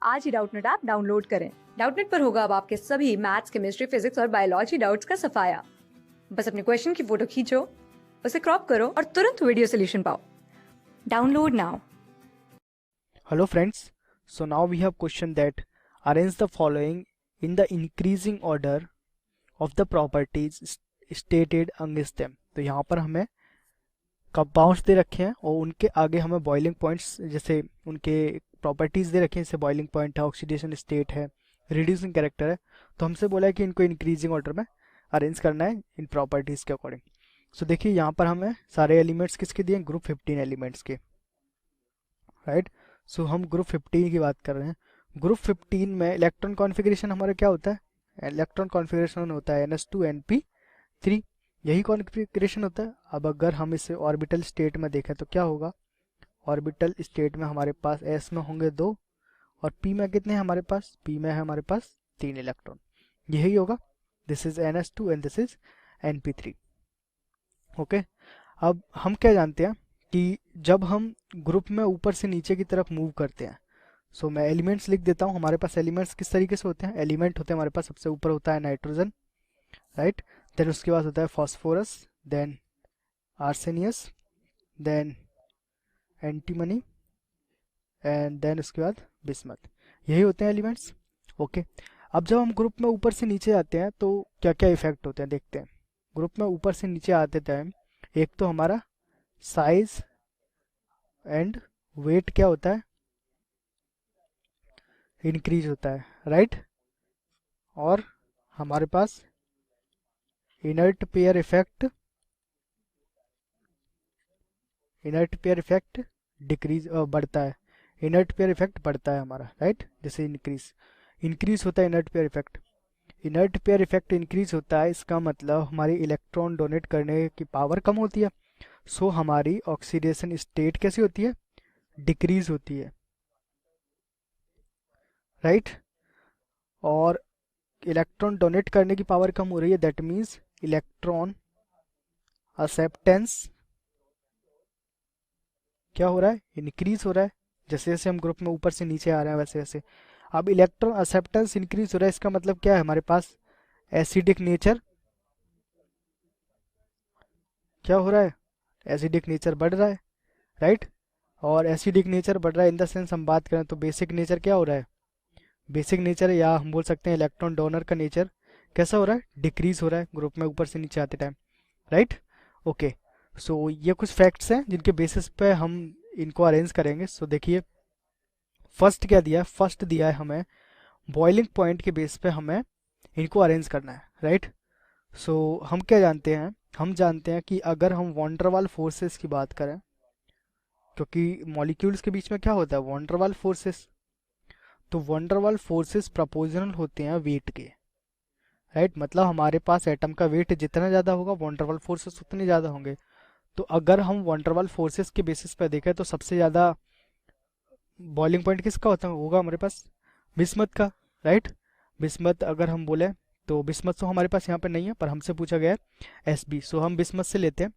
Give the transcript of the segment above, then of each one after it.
आज ही Doubtnut app download करें। Doubtnut पर होगा अब आपके सभी मैथ्स, केमिस्ट्री, फिजिक्स और बायोलॉजी डाउट्स का सफाया। बस अपने क्वेश्चन की फोटो खींचो, उसे क्रॉप करो और तुरंत वीडियो सोल्यूशन पाओ। Download now. Hello friends, so now we have question that arrange the following in the increasing order of the properties stated against them। तो यहाँ पर हमें कंपाउंड्स दे रखे हैं और उनके आगे हमें बॉइलिंग पॉइंट्स जैसे उनके प्रॉपर्टीज दे रखे हैं, जैसे बॉइलिंग पॉइंट है, ऑक्सीडेशन स्टेट है, रिड्यूसिंग कैरेक्टर है। तो हमसे बोला है कि इनको इंक्रीजिंग ऑर्डर में अरेंज करना है इन प्रॉपर्टीज के अकॉर्डिंग। सो देखिए यहाँ पर हमें सारे एलिमेंट्स किसके दिए, ग्रुप 15 एलिमेंट्स के, राइट। सो हम ग्रुप 15 की बात कर रहे हैं। ग्रुप 15 में इलेक्ट्रॉन कॉन्फ़िगरेशन हमारा क्या होता है, इलेक्ट्रॉन कॉन्फ़िगरेशन होता है NH2 NP3, यही कॉन्फ़िगरेशन होता है। अब अगर हम इसे ऑर्बिटल स्टेट में देखें तो क्या होगा, ऑर्बिटल स्टेट में हमारे पास S में होंगे 2 और P में कितने हैं हमारे पास, P में है हमारे पास 3 इलेक्ट्रॉन, यही होगा। This is NH2 and this is NP3। Okay, अब हम क्या जानते हैं कि जब हम ग्रुप में ऊपर से नीचे की तरफ मूव करते हैं, सो मैं एलिमेंट्स लिख देता हूँ। हमारे पास एलिमेंट्स किस तरीके से होते हैं, एलिमेंट होते हैं हमारे पास, सबसे ऊपर होता है नाइट्रोजन, राइट। देन उसके बाद होता है phosphorus, then arsenious, then antimony and then उसके बाद बिस्मथ, यही होते हैं एलिमेंट्स। ओके, अब जब हम ग्रुप में ऊपर से नीचे आते हैं तो क्या क्या इफेक्ट होते हैं देखते हैं। ग्रुप में ऊपर से नीचे आते टाइम एक तो हमारा साइज एंड वेट क्या होता है, इंक्रीज होता है, राइट। और हमारे पास इनर्ट पेयर इफेक्ट डिक्रीज बढ़ता है, इनर्ट पेयर इफेक्ट बढ़ता है हमारा, राइट। जैसे इंक्रीज होता है inert pair effect, inert pair effect increase होता है, इसका मतलब हमारी इलेक्ट्रॉन डोनेट करने की पावर कम होती है। सो हमारी ऑक्सीडेशन स्टेट कैसी होती है, डिक्रीज होती है, राइट। और इलेक्ट्रॉन डोनेट करने की पावर कम हो रही है, दैट मीन्स इलेक्ट्रॉन एक्सेप्टेंस क्या हो रहा है, इंक्रीज हो रहा है। जैसे जैसे हम ग्रुप में ऊपर से नीचे आ रहे हैं वैसे वैसे अब इलेक्ट्रॉन एक्सेप्टेंस इंक्रीज हो रहा है, इसका मतलब क्या है, हमारे पास एसिडिक नेचर क्या हो रहा है, एसिडिक नेचर बढ़ रहा है, राइट। और एसिडिक नेचर बढ़ रहा है इन द सेंस हम बात करें तो बेसिक नेचर क्या हो रहा है, बेसिक नेचर या हम बोल सकते हैं इलेक्ट्रॉन डोनर का नेचर कैसा हो रहा है, डिक्रीज हो रहा है ग्रुप में ऊपर से नीचे आते टाइम, राइट। ओके, सो ये कुछ फैक्ट्स हैं जिनके बेसिस पे हम इनको अरेंज करेंगे। सो देखिए फर्स्ट क्या दिया है, फर्स्ट दिया है हमें बॉइलिंग पॉइंट के बेस पे हमें इनको अरेंज करना है, राइट। सो हम क्या जानते हैं, हम जानते हैं कि अगर हम वॉन्डरवाल फोर्सेस की बात करें, क्योंकि मॉलिक्यूल्स के बीच में क्या होता है वॉन्डरवाल फोर्सेस, तो वॉन्डरवाल फोर्सेस प्रोपोर्शनल होते हैं वेट के, राइट। मतलब हमारे पास एटम का वेट जितना ज़्यादा होगा वॉन्डरवाल फोर्सेस उतने ज़्यादा होंगे। तो अगर हम वॉन्डरवाल फोर्सेस के बेसिस पर देखें तो सबसे ज़्यादा बॉइलिंग पॉइंट किसका होगा हमारे पास, बिस्मथ का, राइट। बिस्मथ अगर हम बोले तो बिस्मथ तो हमारे पास यहाँ पे नहीं है पर हमसे पूछा गया है SB, सो हम बिस्मथ से लेते हैं।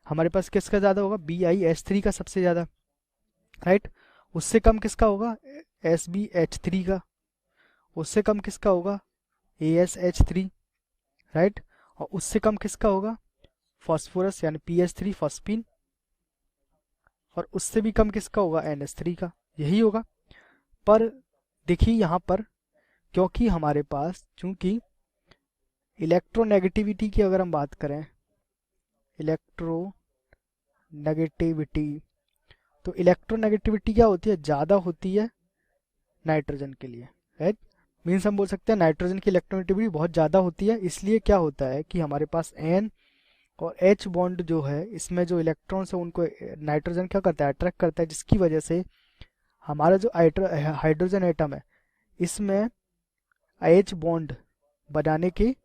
हमारे पास किसका ज़्यादा होगा, BiS3 का सबसे ज़्यादा, राइट। उससे कम किसका होगा, SbH3 का, उससे कम किसका होगा, AsH3, राइट। और उससे कम किसका होगा, फॉस्फोरस यानी PH3 फॉस्फीन, और उससे भी कम किसका होगा, NH3 का, यही होगा। पर देखिए यहाँ पर क्योंकि हमारे पास चूंकि इलेक्ट्रोनेगेटिविटी की अगर हम बात करें, इलेक्ट्रोनेगेटिविटी, तो इलेक्ट्रोनेगेटिविटी क्या होती है, ज़्यादा होती है नाइट्रोजन के लिए, राइट। मीन्स हम बोल सकते हैं नाइट्रोजन की इलेक्ट्रोनेगेटिविटी बहुत ज़्यादा होती है, इसलिए क्या होता है कि हमारे पास N और H बॉन्ड जो है इसमें जो इलेक्ट्रॉन्स है उनको नाइट्रोजन क्या करता है, अट्रैक्ट करता है, जिसकी वजह से हमारा जो हाइड्रोजन एटम है इसमें H बॉन्ड बनाने की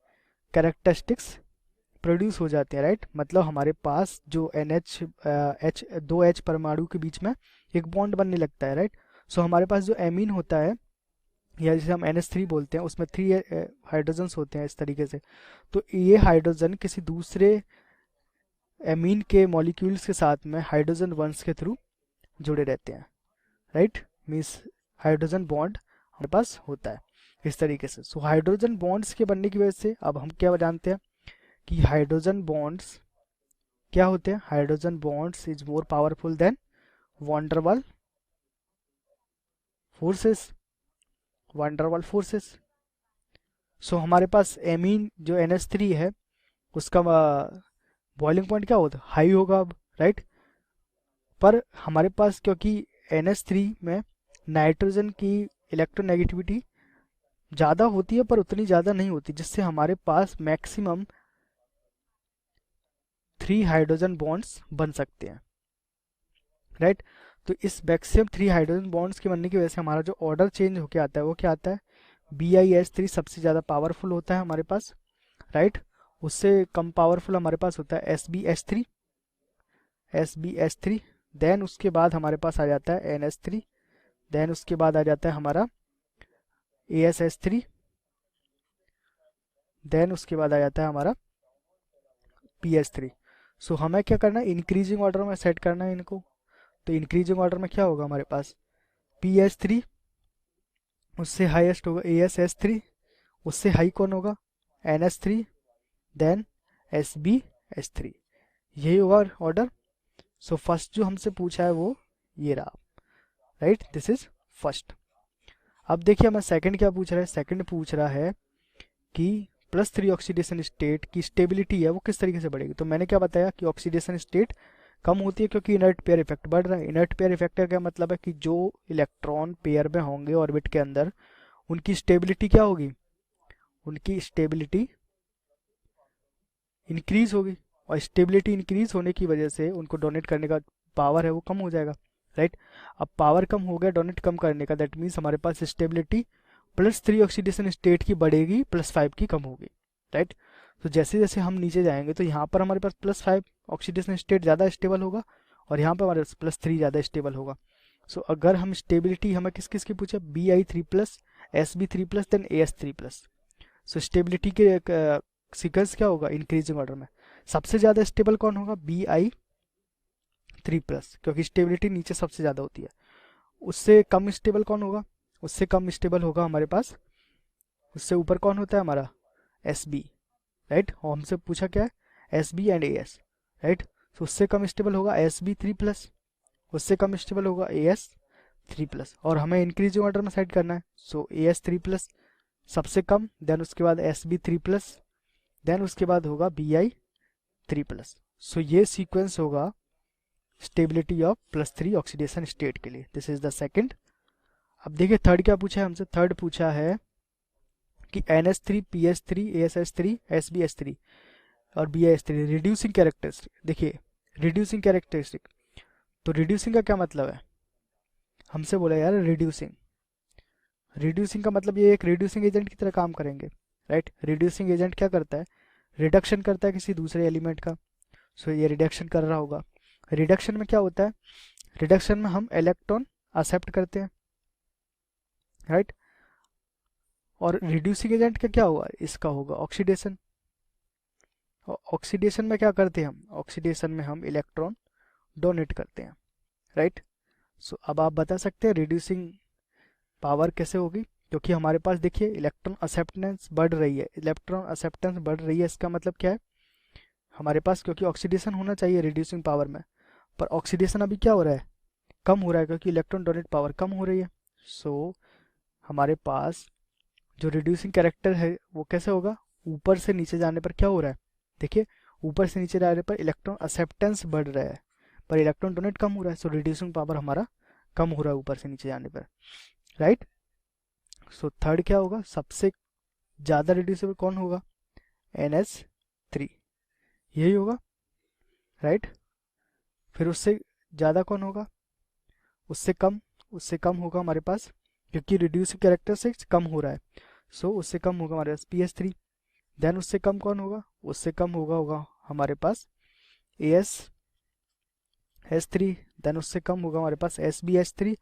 कैरेक्टरिस्टिक्स प्रोड्यूस हो जाते हैं, राइट। मतलब हमारे पास जो दो H परमाणु के बीच में एक बॉन्ड बनने लगता है, राइट। सो हमारे पास जो एमीन होता है या जिसे हम NH3 बोलते हैं उसमें 3 हाइड्रोजन्स होते हैं इस तरीके से। तो ये हाइड्रोजन किसी दूसरे एमीन के मॉलिक्यूल्स के साथ में हाइड्रोजन वंश के थ्रू जुड़े रहते हैं, राइट। मीन्स हाइड्रोजन बॉन्ड हमारे पास होता है इस तरीके से। सो हाइड्रोजन बॉन्ड्स के बनने की वजह से अब हम क्या जानते हैं कि हाइड्रोजन बॉन्ड्स क्या होते हैं, hydrogen bonds is more powerful than van der Waals forces, van der Waals forces. सो हमारे पास एमीन जो NH3 है उसका बॉइलिंग पॉइंट क्या होता है, हाई होगा अब, राइट। पर हमारे पास क्योंकि NH3 में नाइट्रोजन की इलेक्ट्रोनेगेटिविटी ज़्यादा होती है पर उतनी ज़्यादा नहीं होती, जिससे हमारे पास मैक्सिमम 3 हाइड्रोजन बॉन्ड्स बन सकते हैं, राइट। तो इस मैक्सिमम 3 हाइड्रोजन बॉन्ड्स के बनने की वजह से हमारा जो ऑर्डर चेंज होकर आता है वो क्या आता है, BiS3 सबसे ज़्यादा पावरफुल होता है हमारे पास, राइट। उससे कम पावरफुल हमारे पास होता है SbS3, देन उसके बाद हमारे पास आ जाता है NH3, देन उसके बाद आ जाता है हमारा AsH3, देन उसके बाद आ जाता है हमारा PS3। सो हमें क्या करना है, इंक्रीजिंग ऑर्डर में सेट करना है इनको। तो इंक्रीजिंग ऑर्डर में क्या होगा हमारे पास, PS3, उससे हाईएस्ट होगा AsH3, उससे हाई कौन होगा NH3, देन SbH3, यही होगा ऑर्डर। सो फर्स्ट जो हमसे पूछा है वो ये रहा, राइट, दिस इज फर्स्ट। अब देखिए हमें सेकंड क्या पूछ रहा है, सेकंड पूछ रहा है कि +3 ऑक्सीडेशन स्टेट की स्टेबिलिटी है वो किस तरीके से बढ़ेगी। तो मैंने क्या बताया कि ऑक्सीडेशन स्टेट कम होती है क्योंकि इनर्ट पेयर इफेक्ट बढ़ रहा है। इनर्ट पेयर इफेक्ट का क्या मतलब है कि जो इलेक्ट्रॉन पेयर में होंगे ऑर्बिट के अंदर उनकी स्टेबिलिटी क्या होगी, उनकी स्टेबिलिटी इंक्रीज होगी, और स्टेबिलिटी इंक्रीज होने की वजह से उनको डोनेट करने का पावर है वो कम हो जाएगा, राइट। अब पावर कम हो गया डोनेट कम करने का, दैट मीन्स हमारे पास स्टेबिलिटी +3 ऑक्सीडेशन स्टेट की बढ़ेगी, +5 की कम होगी, राइट। तो जैसे जैसे हम नीचे जाएंगे तो यहाँ पर हमारे पास +5 ऑक्सीडेशन स्टेट ज़्यादा स्टेबल होगा और यहाँ पर हमारे पास +3 ज़्यादा स्टेबल होगा। सो अगर हम स्टेबिलिटी हमें किस किस की पूछा, Bi3+, Sb3+, then AS3+। So stability के सीक्वेंस क्या होगा इंक्रीजिंग ऑर्डर में, सबसे ज़्यादा स्टेबल कौन होगा, Bi3+, क्योंकि स्टेबिलिटी नीचे सबसे ज़्यादा होती है। उससे कम स्टेबल कौन होगा, उससे कम स्टेबल होगा हमारे पास, उससे ऊपर कौन होता है हमारा Sb, राइट। और हमसे पूछा क्या है, Sb एंड AS, राइट। तो उससे कम स्टेबल होगा Sb3+, उससे कम स्टेबल होगा AS3+, और हमें इंक्रीजिंग ऑर्डर में सेट करना है। सो AS3+ सबसे कम, देन उसके बाद Sb3+, देन उसके बाद होगा Bi3+। सो ये सीक्वेंस होगा स्टेबिलिटी ऑफ +3 ऑक्सीडेशन स्टेट के लिए, दिस इज द सेकंड। अब देखिए थर्ड क्या पूछा है हमसे, थर्ड पूछा है कि NH3, PS3, AsH3, SbH3 और BiH3 रिड्यूसिंग कैरेक्टरिस्टिक। देखिए रिड्यूसिंग कैरेक्टरिस्टिक, तो रिड्यूसिंग का क्या मतलब है, हमसे बोला यार रिड्यूसिंग, रिड्यूसिंग का मतलब ये एक रिड्यूसिंग एजेंट की तरह काम करेंगे, राइट। रिड्यूसिंग एजेंट क्या करता है, रिडक्शन करता है किसी दूसरे एलिमेंट का। सो ये रिडक्शन कर रहा होगा। रिडक्शन में क्या होता है, रिडक्शन में हम इलेक्ट्रॉन एक्सेप्ट करते हैं, राइट। और रिड्यूसिंग एजेंट का क्या होगा, इसका होगा ऑक्सीडेशन। ऑक्सीडेशन में क्या करते हैं हम, ऑक्सीडेशन में हम इलेक्ट्रॉन डोनेट करते हैं, राइट। सो अब आप बता सकते हैं रिड्यूसिंग पावर कैसे होगी, क्योंकि हमारे पास देखिए इलेक्ट्रॉन एक्सेप्टेंस बढ़ रही है, इलेक्ट्रॉन एक्सेप्टेंस बढ़ रही है, इसका मतलब क्या है हमारे पास, क्योंकि ऑक्सीडेशन होना चाहिए रिड्यूसिंग पावर में, पर ऑक्सीडेशन अभी क्या हो रहा है, कम हो रहा है, क्योंकि इलेक्ट्रॉन डोनेट पावर कम हो रही है। सो हमारे पास जो रिड्यूसिंग कैरेक्टर है वो कैसे होगा, ऊपर से नीचे जाने पर क्या हो रहा है, देखिए ऊपर से नीचे जाने पर इलेक्ट्रॉन एक्सेप्टेंस बढ़ रहा है पर इलेक्ट्रॉन डोनेट कम हो रहा है। सो रिड्यूसिंग पावर हमारा कम हो रहा है ऊपर से नीचे जाने पर, राइट। सो थर्ड क्या होगा, सबसे ज़्यादा रिड्यूसिबल कौन होगा, NH3, यही होगा, राइट। फिर उससे ज़्यादा कौन होगा, उससे कम होगा हमारे पास, क्योंकि रिड्यूसिंग कैरेक्टर से कम हो रहा है। सो उससे कम होगा हमारे पास PS3, देन उससे कम कौन होगा, उससे कम होगा हमारे पास AsH3, देन उससे कम होगा हमारे पास SbH3,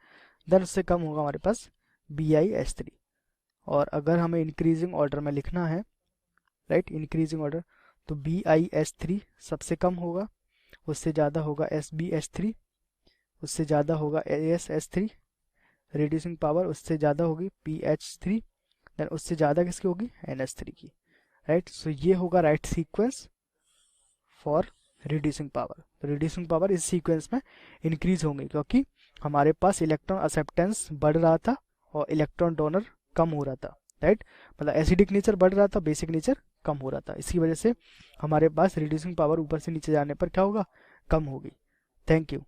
देन उससे कम होगा हमारे पास BiH3। और अगर हमें इंक्रीजिंग ऑर्डर में लिखना है, राइट, इंक्रीजिंग ऑर्डर, तो BiH3 सबसे कम होगा, उससे ज़्यादा होगा SbH3, उससे ज़्यादा होगा AsH3, रिड्यूसिंग पावर उससे ज़्यादा होगी PH3, देन उससे ज़्यादा किसकी होगी NH3 की, राइट। सो ये होगा right sequence for reducing power. तो रिड्यूसिंग पावर इस सीक्वेंस में इंक्रीज होंगी क्योंकि हमारे पास इलेक्ट्रॉन एक्सेप्टेंस बढ़ रहा था और इलेक्ट्रॉन डोनर कम हो रहा था, राइट। मतलब एसिडिक नेचर बढ़ रहा था, बेसिक नेचर कम हो रहा था, इसी वजह से हमारे पास रिड्यूसिंग पावर ऊपर से नीचे जाने पर क्या होगा, कम होगी। Thank you.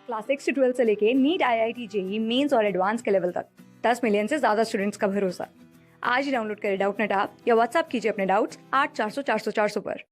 क्लास 6 से 12 से लेके नीट, IIT, JEE मेंस और एडवांस के लेवल तक 10 मिलियन से ज्यादा स्टूडेंट्स का भरोसा। आज ही डाउनलोड करें डाउटनेट ऐप या व्हाट्सएप कीजिए अपने डाउट्स 8400 400 400 पर।